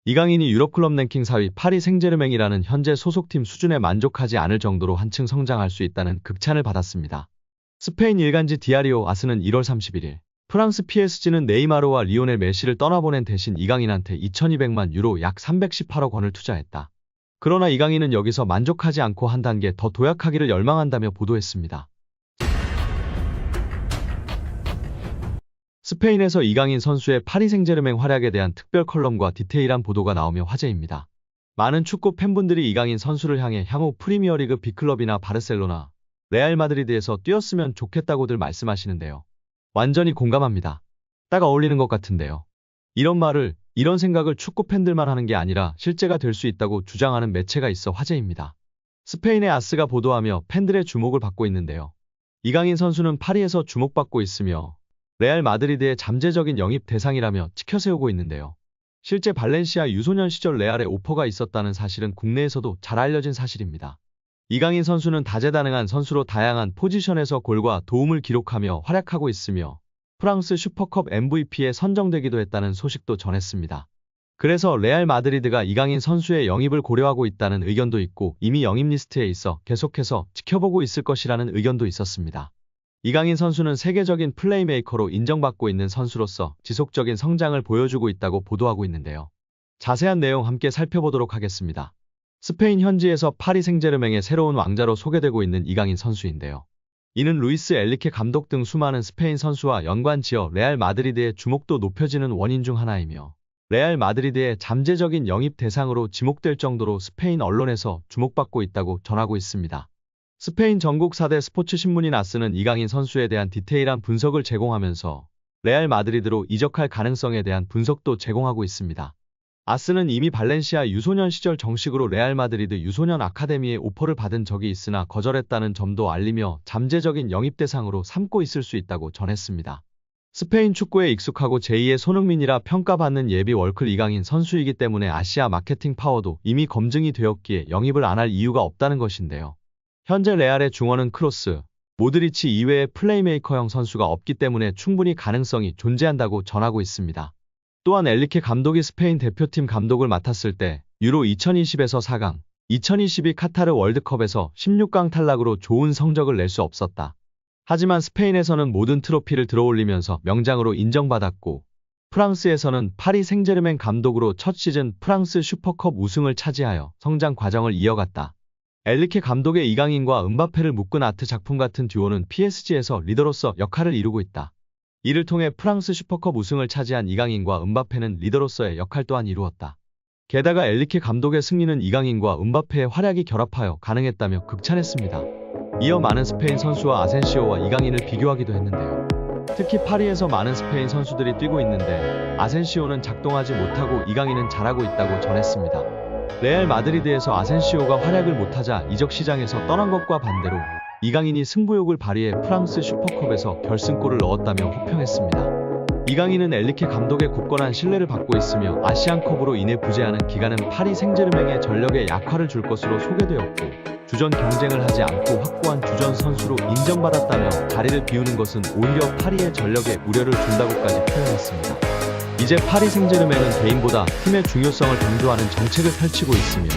이강인이 유럽클럽 랭킹 4위 파리 생제르맹이라는 현재 소속팀 수준에 만족하지 않을 정도로 한층 성장할 수 있다는 극찬을 받았습니다. 스페인 일간지 디아리오 아스는 1월 31일 프랑스 PSG는 네이마르와 리오넬 메시를 떠나보낸 대신 이강인한테 2200만 유로 약 318억 원을 투자했다. 그러나 이강인은 여기서 만족하지 않고 한 단계 더 도약하기를 열망한다며 보도했습니다. 스페인에서 이강인 선수의 파리 생제르맹 활약에 대한 특별 컬럼과 디테일한 보도가 나오며 화제입니다. 많은 축구 팬분들이 이강인 선수를 향해 향후 프리미어리그 B클럽이나 바르셀로나, 레알 마드리드에서 뛰었으면 좋겠다고들 말씀하시는데요. 완전히 공감합니다. 딱 어울리는 것 같은데요. 이런 생각을 축구 팬들만 하는 게 아니라 실제가 될 수 있다고 주장하는 매체가 있어 화제입니다. 스페인의 아스가 보도하며 팬들의 주목을 받고 있는데요. 이강인 선수는 파리에서 주목받고 있으며 레알 마드리드의 잠재적인 영입 대상이라며 치켜세우고 있는데요. 실제 발렌시아 유소년 시절 레알에 오퍼가 있었다는 사실은 국내에서도 잘 알려진 사실입니다. 이강인 선수는 다재다능한 선수로 다양한 포지션에서 골과 도움을 기록하며 활약하고 있으며 프랑스 슈퍼컵 MVP에 선정되기도 했다는 소식도 전했습니다. 그래서 레알 마드리드가 이강인 선수의 영입을 고려하고 있다는 의견도 있고 이미 영입 리스트에 있어 계속해서 지켜보고 있을 것이라는 의견도 있었습니다. 이강인 선수는 세계적인 플레이메이커로 인정받고 있는 선수로서 지속적인 성장을 보여주고 있다고 보도하고 있는데요. 자세한 내용 함께 살펴보도록 하겠습니다. 스페인 현지에서 파리 생제르맹의 새로운 왕자로 소개되고 있는 이강인 선수인데요. 이는 루이스 엘리케 감독 등 수많은 스페인 선수와 연관지어 레알 마드리드의 주목도 높여지는 원인 중 하나이며 레알 마드리드의 잠재적인 영입 대상으로 지목될 정도로 스페인 언론에서 주목받고 있다고 전하고 있습니다. 스페인 전국 4대 스포츠 신문인 아스는 이강인 선수에 대한 디테일한 분석을 제공하면서 레알 마드리드로 이적할 가능성에 대한 분석도 제공하고 있습니다. 아스는 이미 발렌시아 유소년 시절 정식으로 레알 마드리드 유소년 아카데미에 오퍼를 받은 적이 있으나 거절했다는 점도 알리며 잠재적인 영입 대상으로 삼고 있을 수 있다고 전했습니다. 스페인 축구에 익숙하고 제2의 손흥민이라 평가받는 예비 월클 이강인 선수이기 때문에 아시아 마케팅 파워도 이미 검증이 되었기에 영입을 안 할 이유가 없다는 것인데요. 현재 레알의 중원은 크로스, 모드리치 이외의 플레이메이커형 선수가 없기 때문에 충분히 가능성이 존재한다고 전하고 있습니다. 또한 엘리케 감독이 스페인 대표팀 감독을 맡았을 때 유로 2020에서 4강, 2022 카타르 월드컵에서 16강 탈락으로 좋은 성적을 낼 수 없었다. 하지만 스페인에서는 모든 트로피를 들어올리면서 명장으로 인정받았고 프랑스에서는 파리 생제르맹 감독으로 첫 시즌 프랑스 슈퍼컵 우승을 차지하여 성장 과정을 이어갔다. 엘리케 감독의 이강인과 은바페를 묶은 아트 작품 같은 듀오는 PSG에서 리더로서 역할을 이루고 있다. 이를 통해 프랑스 슈퍼컵 우승을 차지한 이강인과 은바페는 리더로서의 역할 또한 이루었다. 게다가 엘리케 감독의 승리는 이강인과 은바페의 활약이 결합하여 가능했다며 극찬했습니다. 이어 많은 스페인 선수와 아센시오와 이강인을 비교하기도 했는데요. 특히 파리에서 많은 스페인 선수들이 뛰고 있는데 아센시오는 작동하지 못하고 이강인은 잘하고 있다고 전했습니다. 레알 마드리드에서 아센시오가 활약을 못하자 이적 시장에서 떠난 것과 반대로 이강인이 승부욕을 발휘해 프랑스 슈퍼컵에서 결승골을 넣었다며 호평했습니다. 이강인은 엘리케 감독의 굳건한 신뢰를 받고 있으며 아시안컵으로 인해 부재하는 기간은 파리 생제르맹의 전력에 약화를 줄 것으로 소개되었고 주전 경쟁을 하지 않고 확고한 주전 선수로 인정받았다며 자리를 비우는 것은 오히려 파리의 전력에 우려를 준다고까지 표현했습니다. 이제 파리 생제르맹은 개인보다 팀의 중요성을 강조하는 정책을 펼치고 있으며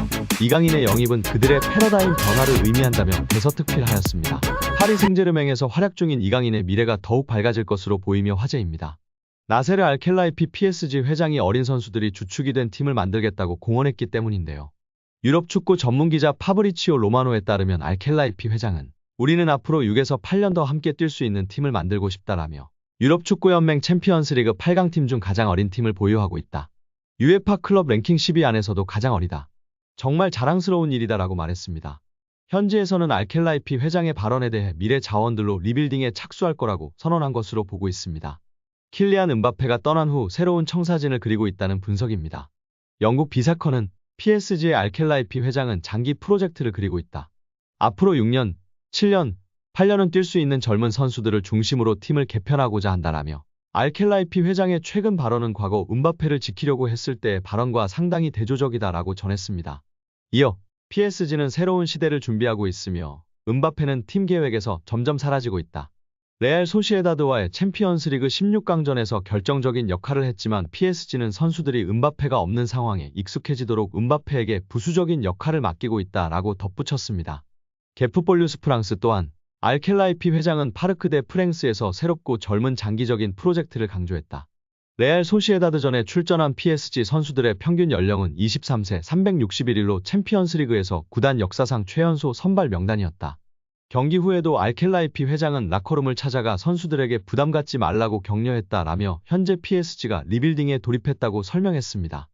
이강인의 영입은 그들의 패러다임 변화를 의미한다며 대서특필하였습니다. 파리 생제르맹에서 활약 중인 이강인의 미래가 더욱 밝아질 것으로 보이며 화제입니다. 나세르 알켈라이피 PSG 회장이 어린 선수들이 주축이 된 팀을 만들겠다고 공언했기 때문인데요. 유럽 축구 전문기자 파브리치오 로마노에 따르면 알켈라이피 회장은 우리는 앞으로 6에서 8년 더 함께 뛸 수 있는 팀을 만들고 싶다라며 유럽 축구연맹 챔피언스리그 8강팀 중 가장 어린 팀을 보유하고 있다. UEFA 클럽 랭킹 10위 안에서도 가장 어리다. 정말 자랑스러운 일이다라고 말했습니다. 현지에서는 알켈라이피 회장의 발언에 대해 미래 자원들로 리빌딩에 착수할 거라고 선언한 것으로 보고 있습니다. 킬리안 은바페가 떠난 후 새로운 청사진을 그리고 있다는 분석입니다. 영국 비사컨은 PSG의 알켈라이피 회장은 장기 프로젝트를 그리고 있다. 앞으로 6년, 7년, 8년은 뛸 수 있는 젊은 선수들을 중심으로 팀을 개편하고자 한다라며 알켈라이피 회장의 최근 발언은 과거 은바페를 지키려고 했을 때의 발언과 상당히 대조적이다라고 전했습니다. 이어 PSG는 새로운 시대를 준비하고 있으며 은바페는 팀 계획에서 점점 사라지고 있다. 레알 소시에다드와의 챔피언스리그 16강전에서 결정적인 역할을 했지만 PSG는 선수들이 음바페가 없는 상황에 익숙해지도록 음바페에게 부수적인 역할을 맡기고 있다라고 덧붙였습니다. 게프폴리우스 프랑스 또한 알켈라이피 회장은 파르크 데 프랭스에서 새롭고 젊은 장기적인 프로젝트를 강조했다. 레알 소시에다드전에 출전한 PSG 선수들의 평균 연령은 23세 361일로 챔피언스리그에서 구단 역사상 최연소 선발 명단이었다. 경기 후에도 알켈라이피 회장은 라커룸을 찾아가 선수들에게 부담 갖지 말라고 격려했다라며 현재 PSG가 리빌딩에 돌입했다고 설명했습니다.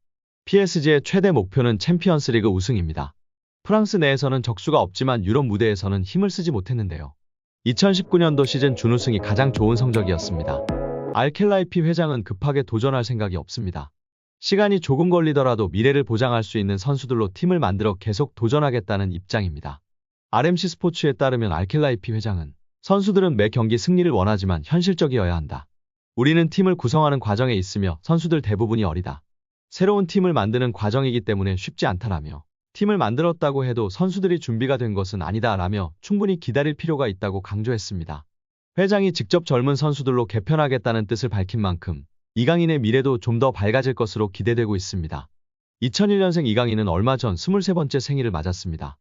PSG의 최대 목표는 챔피언스리그 우승입니다. 프랑스 내에서는 적수가 없지만 유럽 무대에서는 힘을 쓰지 못했는데요. 2019년도 시즌 준우승이 가장 좋은 성적이었습니다. 알켈라이피 회장은 급하게 도전할 생각이 없습니다. 시간이 조금 걸리더라도 미래를 보장할 수 있는 선수들로 팀을 만들어 계속 도전하겠다는 입장입니다. RMC 스포츠에 따르면 알켈라이피 회장은 선수들은 매 경기 승리를 원하지만 현실적이어야 한다. 우리는 팀을 구성하는 과정에 있으며 선수들 대부분이 어리다. 새로운 팀을 만드는 과정이기 때문에 쉽지 않다라며 팀을 만들었다고 해도 선수들이 준비가 된 것은 아니다라며 충분히 기다릴 필요가 있다고 강조했습니다. 회장이 직접 젊은 선수들로 개편하겠다는 뜻을 밝힌 만큼 이강인의 미래도 좀 더 밝아질 것으로 기대되고 있습니다. 2001년생 이강인은 얼마 전 23번째 생일을 맞았습니다.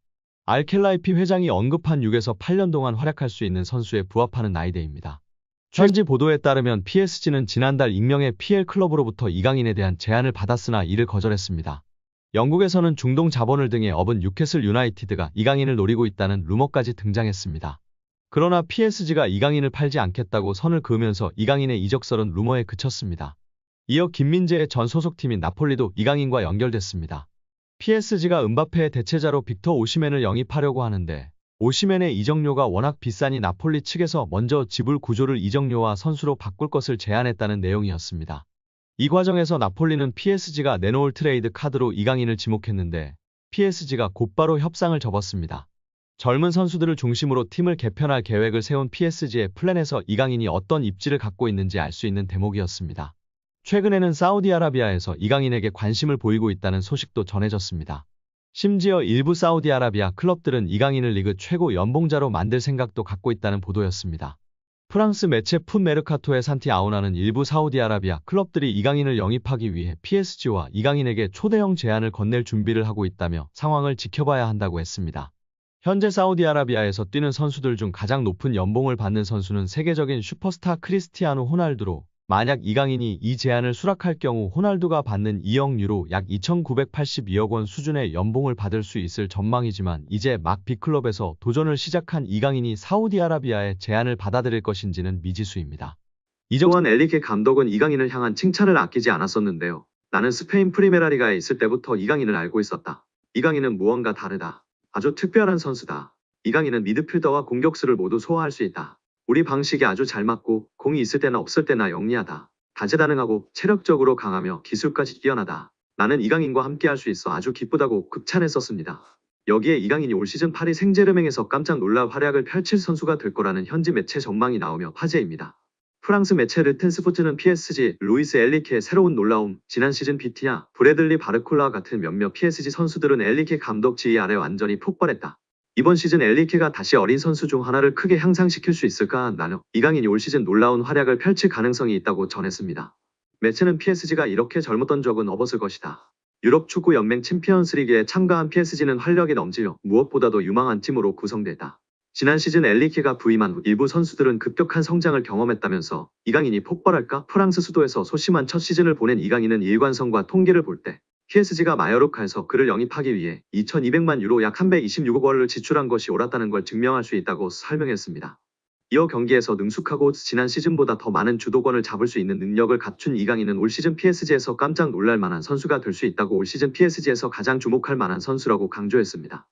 알켈라이피 회장이 언급한 6에서 8년 동안 활약할 수 있는 선수에 부합하는 나이대입니다. 현지 보도에 따르면 PSG는 지난달 익명의 PL 클럽으로부터 이강인에 대한 제안을 받았으나 이를 거절했습니다. 영국에서는 중동 자본을 등에 업은 뉴캐슬 유나이티드가 이강인을 노리고 있다는 루머까지 등장했습니다. 그러나 PSG가 이강인을 팔지 않겠다고 선을 그으면서 이강인의 이적설은 루머에 그쳤습니다. 이어 김민재의 전 소속팀인 나폴리도 이강인과 연결됐습니다. PSG가 음바페의 대체자로 빅터 오시멘을 영입하려고 하는데 오시멘의 이적료가 워낙 비싸니 나폴리 측에서 먼저 지불 구조를 이적료와 선수로 바꿀 것을 제안했다는 내용이었습니다. 이 과정에서 나폴리는 PSG가 내놓을 트레이드 카드로 이강인을 지목했는데 PSG가 곧바로 협상을 접었습니다. 젊은 선수들을 중심으로 팀을 개편할 계획을 세운 PSG의 플랜에서 이강인이 어떤 입지를 갖고 있는지 알 수 있는 대목이었습니다. 최근에는 사우디아라비아에서 이강인에게 관심을 보이고 있다는 소식도 전해졌습니다. 심지어 일부 사우디아라비아 클럽들은 이강인을 리그 최고 연봉자로 만들 생각도 갖고 있다는 보도였습니다. 프랑스 매체 풋 메르카토의 산티 아우나는 일부 사우디아라비아 클럽들이 이강인을 영입하기 위해 PSG와 이강인에게 초대형 제안을 건넬 준비를 하고 있다며 상황을 지켜봐야 한다고 했습니다. 현재 사우디아라비아에서 뛰는 선수들 중 가장 높은 연봉을 받는 선수는 세계적인 슈퍼스타 크리스티아노 호날두로 만약 이강인이 이 제안을 수락할 경우 호날두가 받는 2억 유로 약 2,982억 원 수준의 연봉을 받을 수 있을 전망이지만 이제 막 B클럽에서 도전을 시작한 이강인이 사우디아라비아의 제안을 받아들일 것인지는 미지수입니다. 이정환 엘리케 감독은 이강인을 향한 칭찬을 아끼지 않았었는데요. 나는 스페인 프리메라리가에 있을 때부터 이강인을 알고 있었다. 이강인은 무언가 다르다. 아주 특별한 선수다. 이강인은 미드필더와 공격수를 모두 소화할 수 있다. 우리 방식이 아주 잘 맞고 공이 있을 때나 없을 때나 영리하다. 다재다능하고 체력적으로 강하며 기술까지 뛰어나다. 나는 이강인과 함께할 수 있어 아주 기쁘다고 극찬했었습니다. 여기에 이강인이 올 시즌 파리 생제르맹에서 깜짝 놀랄 활약을 펼칠 선수가 될 거라는 현지 매체 전망이 나오며 화제입니다. 프랑스 매체 르텐스포츠는 PSG, 루이스 엘리케의 새로운 놀라움, 지난 시즌 비티아, 브래들리 바르콜라와 같은 몇몇 PSG 선수들은 엘리케 감독 지휘 아래 완전히 폭발했다. 이번 시즌 엘리케가 다시 어린 선수 중 하나를 크게 향상시킬 수 있을까 나며 이강인이 올 시즌 놀라운 활약을 펼칠 가능성이 있다고 전했습니다. 매체는 PSG가 이렇게 젊었던 적은 없었을 것이다. 유럽 축구 연맹 챔피언스리그에 참가한 PSG는 활력이 넘치며 무엇보다도 유망한 팀으로 구성됐다. 지난 시즌 엘리케가 부임한 후 일부 선수들은 급격한 성장을 경험했다면서 이강인이 폭발할까? 프랑스 수도에서 소심한 첫 시즌을 보낸 이강인은 일관성과 통계를 볼 때 PSG가 마요르카에서 그를 영입하기 위해 2,200만 유로 약 326억 원을 지출한 것이 옳았다는 걸 증명할 수 있다고 설명했습니다. 이어 경기에서 능숙하고 지난 시즌보다 더 많은 주도권을 잡을 수 있는 능력을 갖춘 이강인은 올 시즌 PSG에서 깜짝 놀랄 만한 선수가 될 수 있다고 올 시즌 PSG에서 가장 주목할 만한 선수라고 강조했습니다.